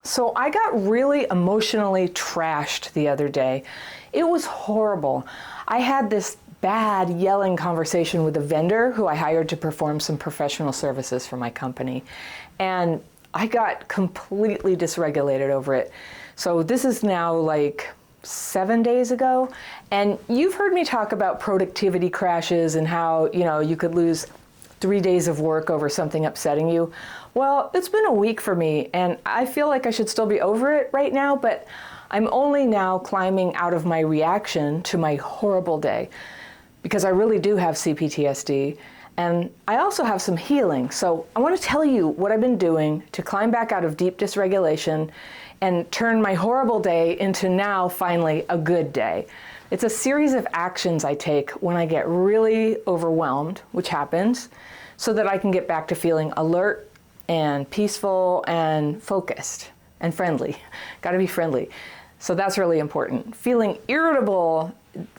So I got really emotionally trashed the other day. It was horrible. I had this bad yelling conversation with a vendor who I hired to perform some professional services for my company. And I got completely dysregulated over it. So this is now like 7 days ago. And you've heard me talk about productivity crashes and how, you could lose 3 days of work over something upsetting you. Well, it's been a week for me, and I feel like I should still be over it right now, but I'm only now climbing out of my reaction to my horrible day, because I really do have CPTSD, and I also have some healing. So I want to tell you what I've been doing to climb back out of deep dysregulation and turn my horrible day into now finally a good day. It's a series of actions I take when I get really overwhelmed, which happens, so that I can get back to feeling alert and peaceful and focused and friendly. Got to be friendly. So that's really important. Feeling irritable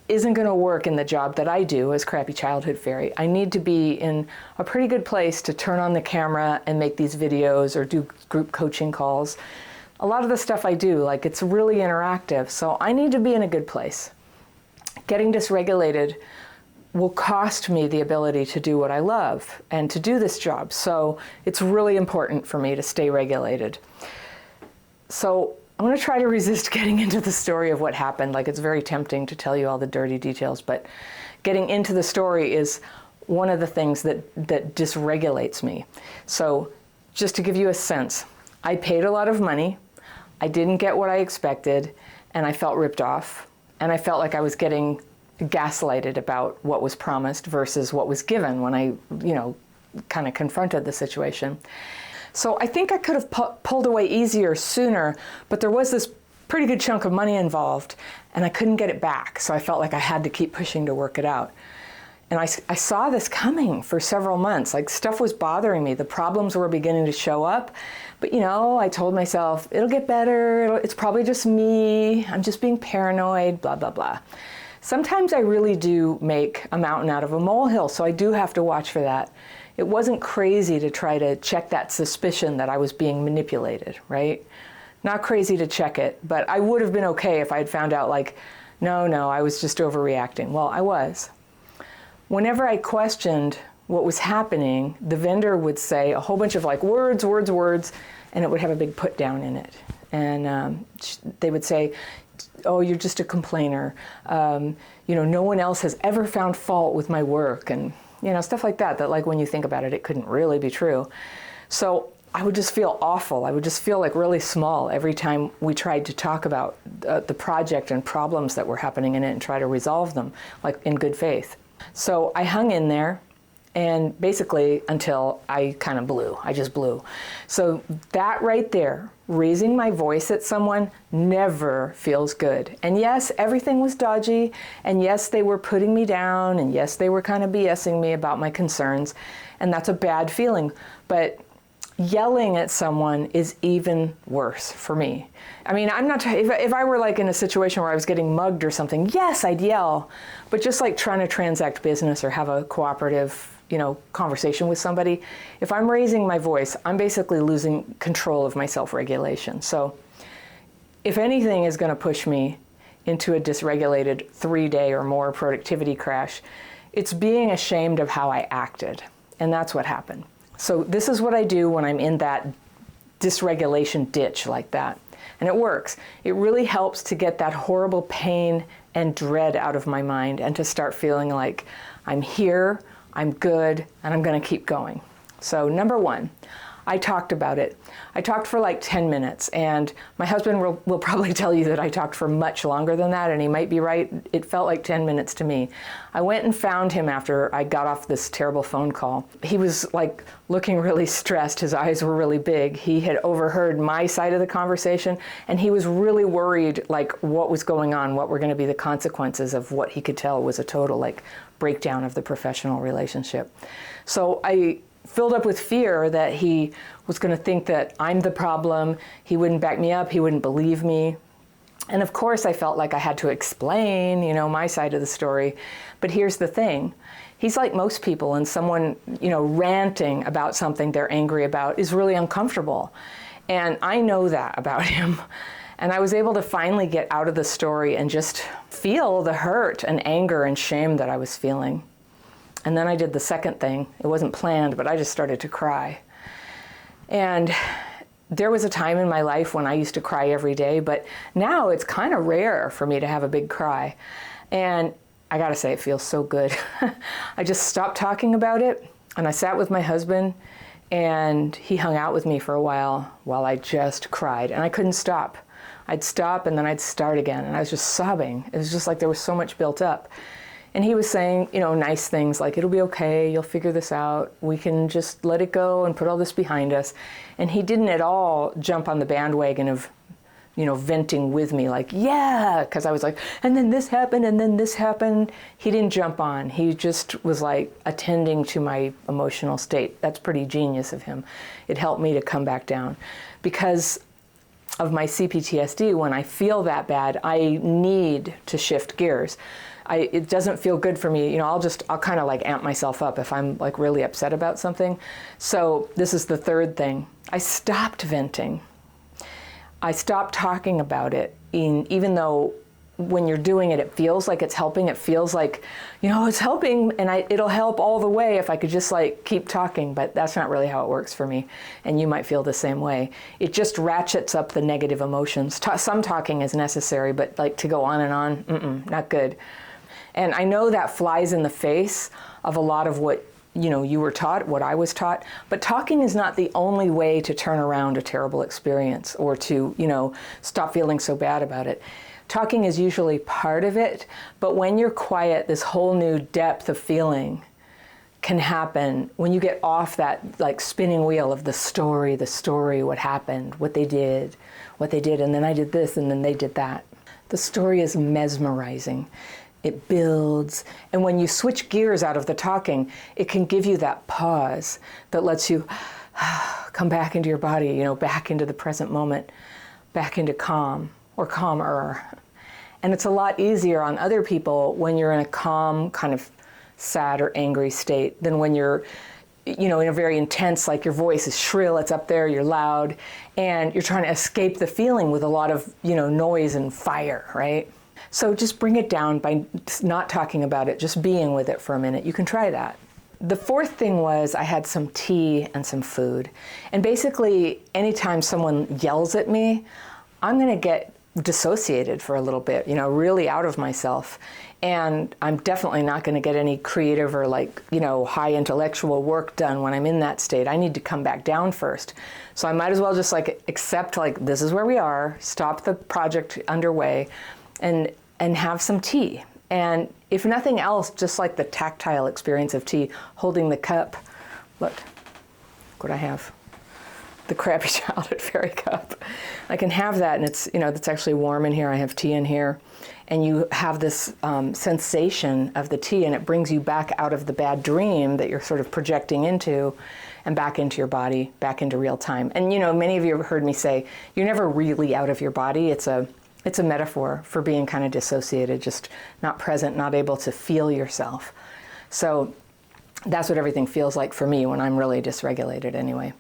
isn't going to work in the job that I do as Crappy Childhood Fairy. I need to be in a pretty good place to turn on the camera and make these videos or do group coaching calls. A lot of the stuff I do, it's really interactive, so I need to be in a good place. Getting dysregulated will cost me the ability to do what I love and to do this job. So it's really important for me to stay regulated. So I'm going to try to resist getting into the story of what happened. It's very tempting to tell you all the dirty details, but getting into the story is one of the things that dysregulates me. So just to give you a sense, I paid a lot of money, I didn't get what I expected, and I felt ripped off, and I felt like I was getting gaslighted about what was promised versus what was given when I, kind of confronted the situation. So I think I could have pulled away easier sooner, but there was this pretty good chunk of money involved, and I couldn't get it back. So I felt like I had to keep pushing to work it out. And I saw this coming for several months. Stuff was bothering me. The problems were beginning to show up. But, I told myself, it'll get better. It's probably just me. I'm just being paranoid, blah, blah, blah. Sometimes I really do make a mountain out of a molehill, so I do have to watch for that. It wasn't crazy to try to check that suspicion that I was being manipulated, right? Not crazy to check it, but I would have been okay if I had found out no, I was just overreacting. Well, I was. Whenever I questioned what was happening, the vendor would say a whole bunch of words, and it would have a big put down in it. And they would say, oh, you're just a complainer. No one else has ever found fault with my work, and stuff like that when you think about it, it couldn't really be true. So I would just feel awful. I would just feel really small every time we tried to talk about the project and problems that were happening in it and try to resolve them, in good faith. So I hung in there, and basically until I kind of blew. I just blew. So that right there, raising my voice at someone, never feels good. And yes, everything was dodgy, and yes, they were putting me down, and yes, they were kind of BSing me about my concerns, and that's a bad feeling. But yelling at someone is even worse for me. I mean, I'm not, if I were in a situation where I was getting mugged or something, yes, I'd yell, but just trying to transact business or have a cooperative, conversation with somebody, if I'm raising my voice, I'm basically losing control of my self-regulation. So if anything is going to push me into a dysregulated 3-day or more productivity crash, it's being ashamed of how I acted. And that's what happened. So this is what I do when I'm in that dysregulation ditch like that. And it works. It really helps to get that horrible pain and dread out of my mind and to start feeling like I'm here, I'm good, and I'm going to keep going. So number one, I talked about it. I talked for 10 minutes, and my husband will probably tell you that I talked for much longer than that, and he might be right. It felt like 10 minutes to me. I went and found him after I got off this terrible phone call. He was looking really stressed. His eyes were really big. He had overheard my side of the conversation, and he was really worried what was going on, what were going to be the consequences of what he could tell was a total breakdown of the professional relationship. So I filled up with fear that he was going to think that I'm the problem, he wouldn't back me up, he wouldn't believe me. And of course I felt like I had to explain, my side of the story. But here's the thing. He's like most people, and someone, ranting about something they're angry about is really uncomfortable. And I know that about him. And I was able to finally get out of the story and just feel the hurt and anger and shame that I was feeling. And then I did the second thing. It wasn't planned, but I just started to cry. And there was a time in my life when I used to cry every day, but now it's kind of rare for me to have a big cry. And I gotta say, it feels so good. I just stopped talking about it, and I sat with my husband, and he hung out with me for a while I just cried, and I couldn't stop. I'd stop, and then I'd start again, and I was just sobbing. It was just like there was so much built up. And he was saying, nice things like, it'll be okay, you'll figure this out, we can just let it go and put all this behind us. And he didn't at all jump on the bandwagon of, venting with me like, yeah, because I was like, and then this happened, and then this happened. He didn't jump on. He just was like attending to my emotional state. That's pretty genius of him. It helped me to come back down. Because of my CPTSD, when I feel that bad, I need to shift gears. It doesn't feel good for me. I'll kind of like amp myself up if I'm like really upset about something. So this is the third thing. I stopped venting. I stopped talking about it, even though when you're doing it, it feels like it's helping. It feels like, it's helping, and it'll help all the way if I could just like keep talking, but that's not really how it works for me. And you might feel the same way. It just ratchets up the negative emotions. Some talking is necessary, but like to go on and on, not good. And I know that flies in the face of a lot of what you were taught, what I was taught, but talking is not the only way to turn around a terrible experience or to, stop feeling so bad about it. Talking is usually part of it, but when you're quiet, this whole new depth of feeling can happen when you get off that like spinning wheel of the story, what happened, what they did, and then I did this, and then they did that. The story is mesmerizing. It builds, and when you switch gears out of the talking, it can give you that pause that lets you come back into your body, back into the present moment, back into calm or calmer. And it's a lot easier on other people when you're in a calm, kind of sad or angry state than when you're, in a very intense, like your voice is shrill, it's up there, you're loud, and you're trying to escape the feeling with a lot of, noise and fire, right? So just bring it down by not talking about it, just being with it for a minute. You can try that. The fourth thing was I had some tea and some food. And basically, anytime someone yells at me, I'm going to get dissociated for a little bit, really out of myself. And I'm definitely not going to get any creative or high intellectual work done when I'm in that state. I need to come back down first. So I might as well just accept this is where we are, stop the project underway, and have some tea. And if nothing else, just like the tactile experience of tea, holding the cup. Look what I have. The Krabby Childhood Fairy Cup. I can have that, and it's, it's actually warm in here. I have tea in here. And you have this sensation of the tea, and it brings you back out of the bad dream that you're sort of projecting into, and back into your body, back into real time. And, many of you have heard me say, you're never really out of your body. It's a metaphor for being kind of dissociated, just not present, not able to feel yourself. So that's what everything feels like for me when I'm really dysregulated anyway.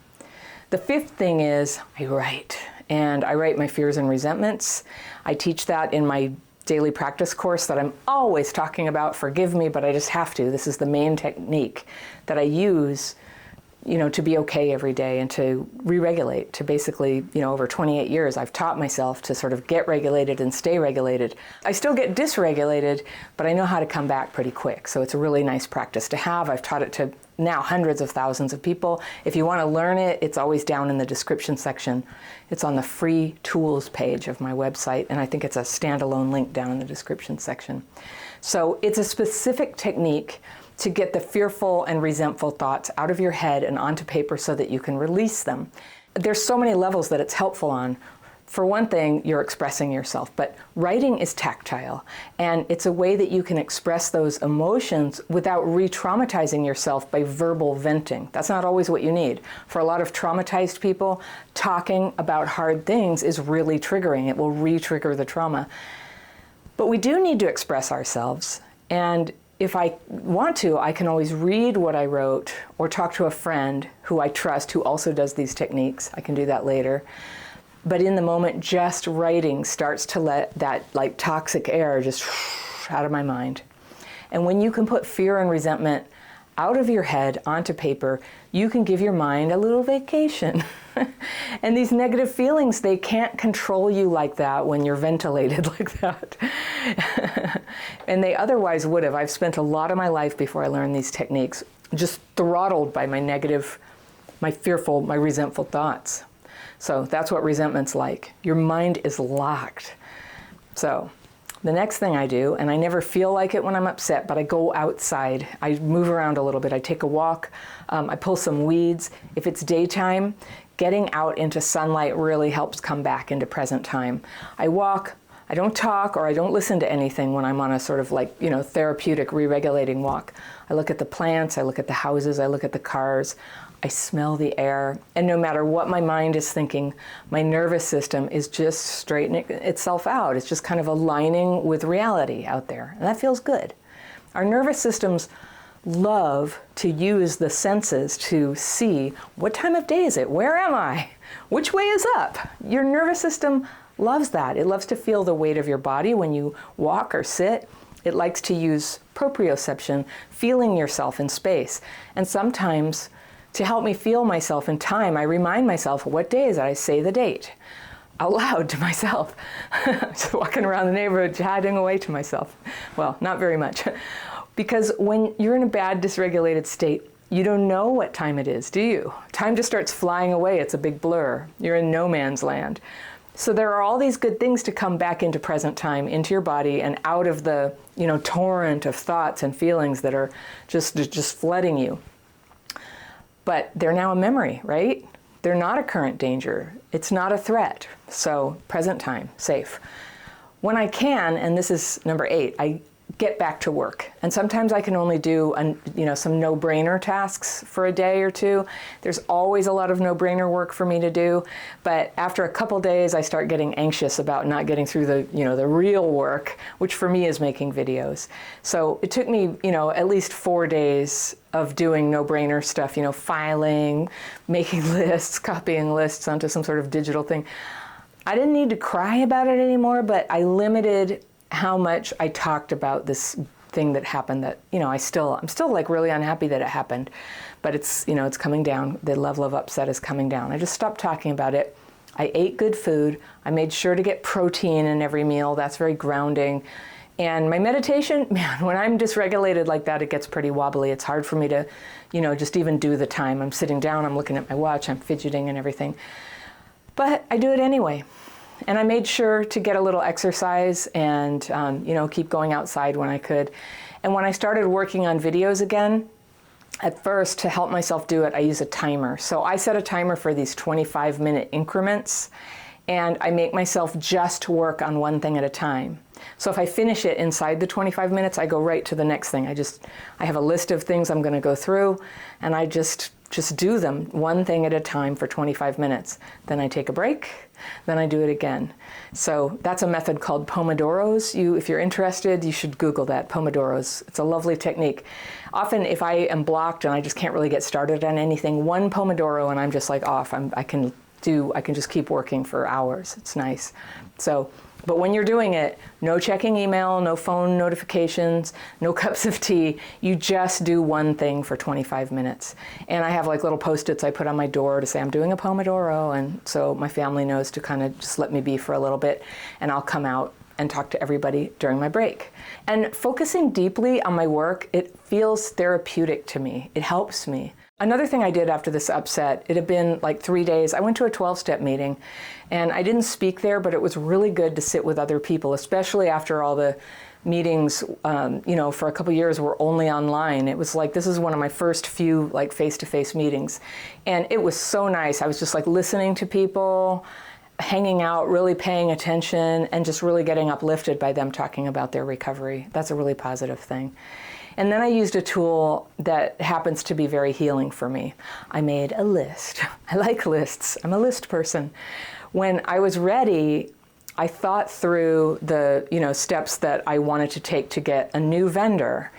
The fifth thing is I write, and I write my fears and resentments. I teach that in my daily practice course that I'm always talking about. Forgive me, but I just have to. This is the main technique that I use to be okay every day and to re-regulate, to basically, over 28 years, I've taught myself to sort of get regulated and stay regulated. I still get dysregulated, but I know how to come back pretty quick. So it's a really nice practice to have. I've taught it to now hundreds of thousands of people. If you want to learn it, it's always down in the description section. It's on the free tools page of my website, and I think it's a standalone link down in the description section. So it's a specific technique to get the fearful and resentful thoughts out of your head and onto paper so that you can release them. There's so many levels that it's helpful on. For one thing, you're expressing yourself, but writing is tactile, and it's a way that you can express those emotions without re-traumatizing yourself by verbal venting. That's not always what you need. For a lot of traumatized people, talking about hard things is really triggering. It will re-trigger the trauma. But we do need to express ourselves, and if I want to, I can always read what I wrote or talk to a friend who I trust who also does these techniques. I can do that later. But in the moment, just writing starts to let that like toxic air just out of my mind. And when you can put fear and resentment out of your head onto paper, you can give your mind a little vacation. And these negative feelings, they can't control you like that when you're ventilated like that. And they otherwise would have. I've spent a lot of my life before I learned these techniques just throttled by my negative, my fearful, my resentful thoughts. So that's what resentment's like. Your mind is locked. So the next thing I do, and I never feel like it when I'm upset, but I go outside. I move around a little bit. I take a walk. I pull some weeds. If it's daytime, getting out into sunlight really helps come back into present time. I walk. I don't talk or I don't listen to anything when I'm on a sort of like, therapeutic, re-regulating walk. I look at the plants. I look at the houses. I look at the cars. I smell the air, and no matter what my mind is thinking, my nervous system is just straightening itself out. It's just kind of aligning with reality out there, and that feels good. Our nervous systems love to use the senses to see what time of day is it? Where am I? Which way is up? Your nervous system loves that. It loves to feel the weight of your body when you walk or sit. It likes to use proprioception, feeling yourself in space, and sometimes to help me feel myself in time, I remind myself, what day is it? I say the date out loud to myself. Just walking around the neighborhood, chatting away to myself. Well, not very much. Because when you're in a bad, dysregulated state, you don't know what time it is, do you? Time just starts flying away. It's a big blur. You're in no man's land. So there are all these good things to come back into present time, into your body, and out of the torrent of thoughts and feelings that are just flooding you. But they're now a memory, right? They're not a current danger. It's not a threat. So present time, safe. When I can, and this is number 8, I get back to work. And sometimes I can only do some no-brainer tasks for a day or two. There's always a lot of no-brainer work for me to do. But after a couple days, I start getting anxious about not getting through the real work, which for me is making videos. So it took me, at least 4 days of doing no-brainer stuff, filing, making lists, copying lists onto some sort of digital thing. I didn't need to cry about it anymore, but I limited how much I talked about this thing that happened that, I'm still like really unhappy that it happened, but it's coming down. The level of upset is coming down. I just stopped talking about it. I ate good food. I made sure to get protein in every meal. That's very grounding. And my meditation, man, when I'm dysregulated like that, it gets pretty wobbly. It's hard for me to, just even do the time. I'm sitting down, I'm looking at my watch, I'm fidgeting and everything. But I do it anyway. And I made sure to get a little exercise and, keep going outside when I could. And when I started working on videos again, at first, to help myself do it, I use a timer. So I set a timer for these 25-minute increments, and I make myself just work on one thing at a time. So if I finish it inside the 25 minutes, I go right to the next thing. I have a list of things I'm going to go through, and I just do them one thing at a time for 25 minutes. Then I take a break, then I do it again. So that's a method called Pomodoros. If you're interested, you should Google that, Pomodoros. It's a lovely technique. Often if I am blocked and I just can't really get started on anything, one Pomodoro and I'm just like off. I can just keep working for hours. It's nice. But when you're doing it, no checking email, no phone notifications, no cups of tea. You just do one thing for 25 minutes. And I have like little Post-its I put on my door to say I'm doing a Pomodoro. And so my family knows to kind of just let me be for a little bit. And I'll come out and talk to everybody during my break. And focusing deeply on my work, it feels therapeutic to me. It helps me. Another thing I did after this upset, it had been like 3 days. I went to a 12-step meeting, and I didn't speak there, but it was really good to sit with other people, especially after all the meetings, for a couple years were only online. It was like, this is one of my first few like face-to-face meetings. And it was so nice. I was just like listening to people, hanging out, really paying attention, and just really getting uplifted by them talking about their recovery. That's a really positive thing. And then I used a tool that happens to be very healing for me. I made a list. I like lists. I'm a list person. When I was ready, I thought through the steps that I wanted to take to get a new vendor.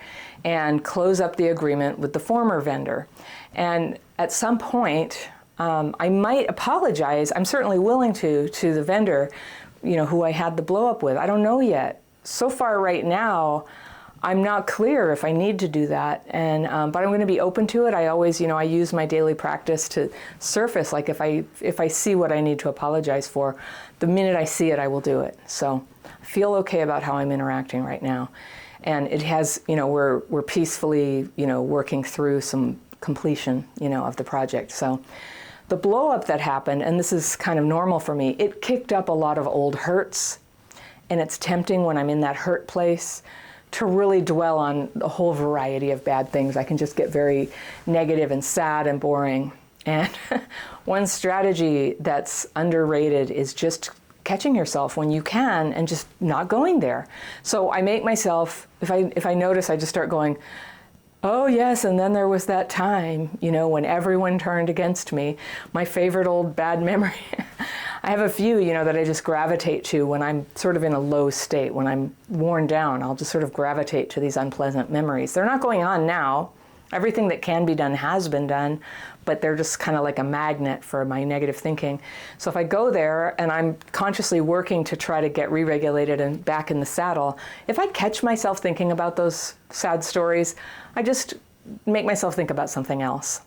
and close up the agreement with the former vendor. And at some point, I might apologize. I'm certainly willing to the vendor, who I had the blow up with. I don't know yet. So far right now, I'm not clear if I need to do that, and but I'm going to be open to it. I always, I use my daily practice to surface, like if I see what I need to apologize for, the minute I see it, I will do it. So I feel okay about how I'm interacting right now, and it has, we're peacefully, working through some completion, of the project. So the blow up that happened, and this is kind of normal for me, it kicked up a lot of old hurts, and it's tempting when I'm in that hurt place to really dwell on a whole variety of bad things. I can just get very negative and sad and boring. And one strategy that's underrated is just catching yourself when you can and just not going there. So I make myself, if I notice, I just start going, oh yes, and then there was that time, when everyone turned against me. My favorite old bad memory. I have a few, that I just gravitate to when I'm sort of in a low state, when I'm worn down. I'll just sort of gravitate to these unpleasant memories. They're not going on now. Everything that can be done has been done, but they're just kind of like a magnet for my negative thinking. So if I go there and I'm consciously working to try to get re-regulated and back in the saddle, if I catch myself thinking about those sad stories, I just make myself think about something else.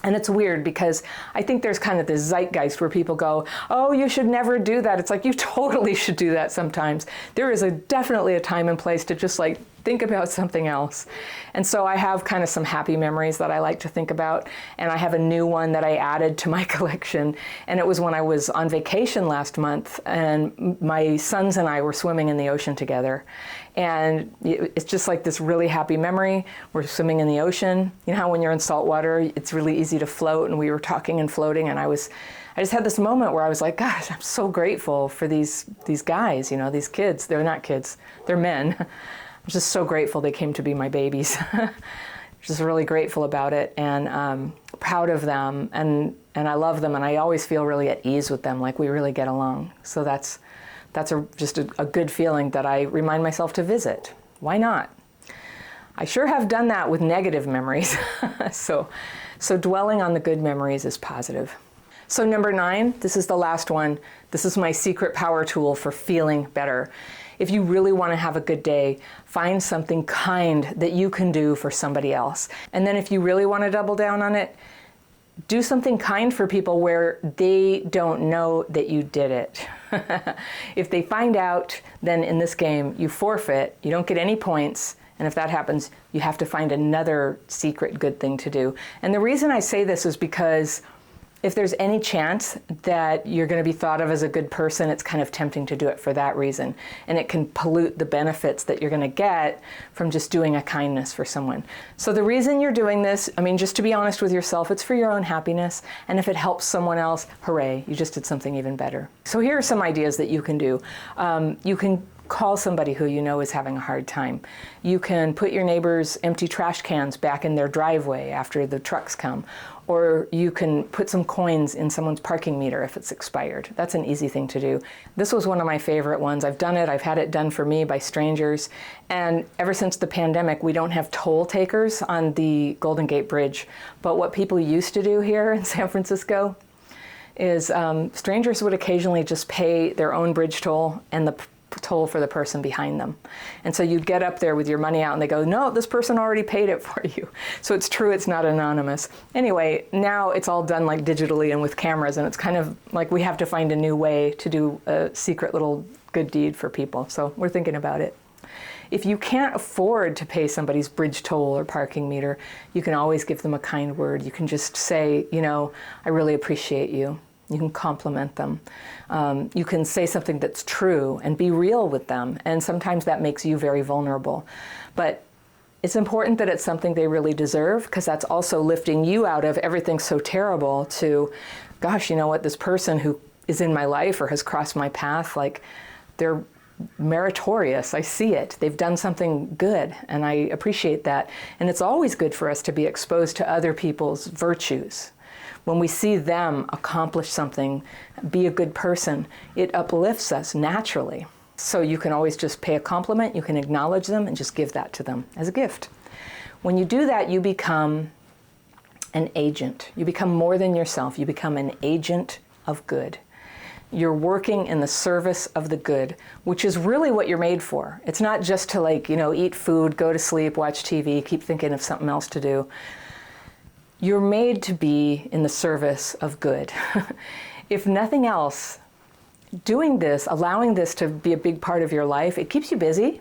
And it's weird because I think there's kind of this zeitgeist where people go, oh, you should never do that. It's like, you totally should do that sometimes. There is definitely a time and place to just think about something else. And so I have kind of some happy memories that I like to think about. And I have a new one that I added to my collection. And it was when I was on vacation last month and my sons and I were swimming in the ocean together. And it's just like this really happy memory. We're swimming in the ocean. You know how when you're in salt water, it's really easy to float, and we were talking and floating, and I just had this moment where I was like, gosh, I'm so grateful for these guys, these kids. They're not kids, they're men. I'm just so grateful they came to be my babies. Just really grateful about it, and proud of them, and I love them, and I always feel really at ease with them, like we really get along. So that's just a good feeling that I remind myself to visit. Why not? I sure have done that with negative memories. So dwelling on the good memories is positive. So number 9, this is the last one. This is my secret power tool for feeling better. If you really want to have a good day, find something kind that you can do for somebody else. And then if you really want to double down on it, do something kind for people where they don't know that you did it. If they find out, then in this game, you forfeit, you don't get any points, and if that happens, you have to find another secret good thing to do. And the reason I say this is because if there's any chance that you're going to be thought of as a good person, it's kind of tempting to do it for that reason. And it can pollute the benefits that you're going to get from just doing a kindness for someone. So the reason you're doing this, just to be honest with yourself, it's for your own happiness. And if it helps someone else, hooray, you just did something even better. So here are some ideas that you can do. You can call somebody who you know is having a hard time. You can put your neighbor's empty trash cans back in their driveway after the trucks come. Or you can put some coins in someone's parking meter if it's expired. That's an easy thing to do. This was one of my favorite ones. I've done it. I've had it done for me by strangers. And ever since the pandemic, we don't have toll takers on the Golden Gate Bridge. But what people used to do here in San Francisco is strangers would occasionally just pay their own bridge toll and the toll for the person behind them. And so you'd get up there with your money out and they go, no, this person already paid it for you. So it's true, it's not anonymous. Anyway, now it's all done digitally and with cameras, and it's kind of like we have to find a new way to do a secret little good deed for people. So we're thinking about it. If you can't afford to pay somebody's bridge toll or parking meter, you can always give them a kind word. You can just say, I really appreciate you. You can compliment them. You can say something that's true and be real with them. And sometimes that makes you very vulnerable. But it's important that it's something they really deserve, because that's also lifting you out of everything's so terrible to, gosh, you know what, this person who is in my life or has crossed my path, they're meritorious. I see it. They've done something good, and I appreciate that. And it's always good for us to be exposed to other people's virtues. When we see them accomplish something, be a good person, it uplifts us naturally. So you can always just pay a compliment, you can acknowledge them, and just give that to them as a gift. When you do that, you become an agent. You become more than yourself. You become an agent of good. You're working in the service of the good, which is really what you're made for. It's not just to eat food, go to sleep, watch TV, keep thinking of something else to do. You're made to be in the service of good. If nothing else, doing this, allowing this to be a big part of your life, it keeps you busy,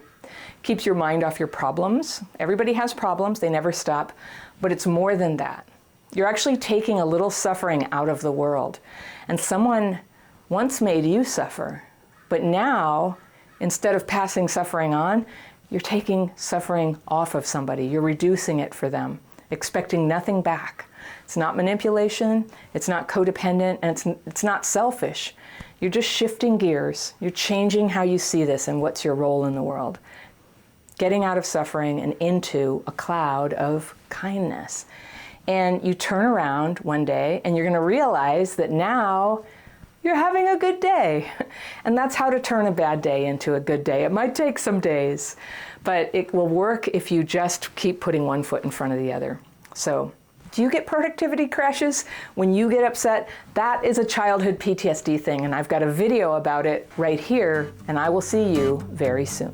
keeps your mind off your problems. Everybody has problems, they never stop, but it's more than that. You're actually taking a little suffering out of the world. And someone once made you suffer, but now, instead of passing suffering on, you're taking suffering off of somebody. You're reducing it for them, expecting nothing back. It's not manipulation, it's not codependent, and it's not selfish. You're just shifting gears. You're changing how you see this and what's your role in the world. Getting out of suffering and into a cloud of kindness. And you turn around one day and you're going to realize that now you're having a good day. And that's how to turn a bad day into a good day. It might take some days, but it will work if you just keep putting one foot in front of the other. So, do you get productivity crashes when you get upset? That is a childhood PTSD thing, and I've got a video about it right here, and I will see you very soon.